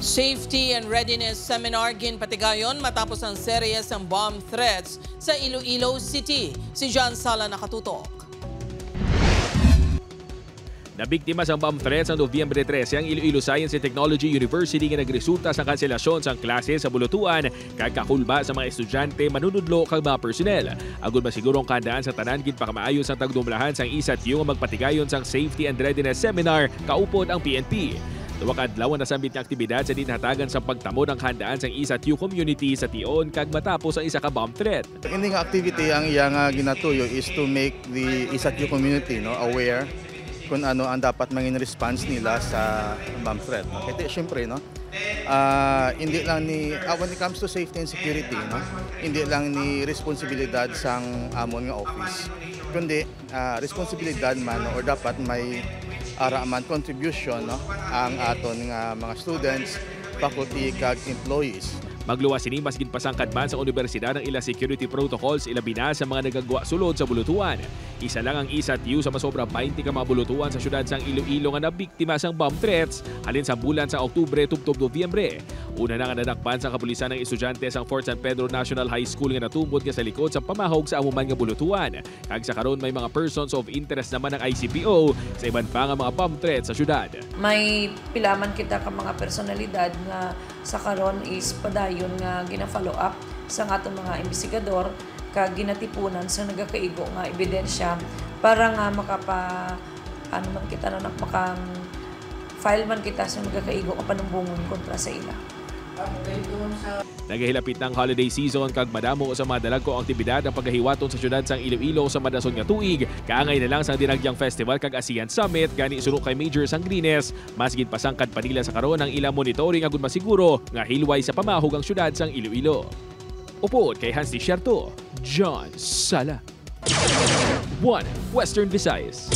Safety and Readiness Seminar ginpatigayon matapos ang series ng bomb threats sa Iloilo City. Si John Sala nakatutok. Nabiktima sa bomb threats ang Nobyembre 13 ang Iloilo Science and Technology University nga nagresulta sa kanselasyon sa klase sa bulutuan kag kakulba sa mga estudyante, manunudlo kag mga personnel. Agud masigurong kandaan sa tanan gid pakamaayon sa tagdumlahan sang ISATU nga magpatigayon sang Safety and Readiness Seminar kaupod ang PNP. Duwa ka adlaw na sambit nga aktibidad sa dinhatagan sa pagtamo ng handaan sang ISATU community sa tion kag matapos ang isa ka bomb threat. Ini nga activity ang iya nga ginatuyo is to make the ISATU community aware kung ano ang dapat maging response nila sa bomb threat. Kasi syempre hindi lang ni when it comes to safety and security hindi lang ni responsibilidad sang amon nga office kundi responsibilidad man or dapat may araman contribution ang aton nga mga students, faculty kag employees. Magluwas ini mas ginpasangkad man sa universidad ng ila security protocols ilabi na sa mga nagagwa sulod sa bulutuan. Isa lang ang ISATU sa masobra 20 ka mga bulutuan sa syudad sang Iloilo nga nabiktima sang bomb threats halin sa bulan sa Oktubre tubtob Nobyembre. Una na nga nadakpan sa kapulisan ng estudyante sang Fort San Pedro National High School nga natumbod nga sa likod sa pamahog sa amuman nga bulutuan. Kag sa karon may mga persons of interest naman ng ICPO sa iban pa nga mga bomb threats sa syudad. May pilaman kita ka mga personalidad nga sa karon is padayon nga gina-follow up sa atong mga investigador kag ginatipunan sa nagakaigo nga ebidensya para nga file man kita sa nagakaigo nga panumbungon kontra sa ila. Nagahilapit ng holiday season kag madamo sa mga dalagko aktibidad ang paggahiwaton sa syudad sang Iloilo sa madason nga tuig. Kaangay na lang sang Dinagyang Festival kag ASEAN Summit gani suno kay Major Sangrines. Mas gid pasangkad pa nila sa karon ang ilang monitoring agud masiguro nga hilway sa pamahog ang syudad sang Iloilo. Upod kay Hans Desierto, John Sala. 1 Western Visayas.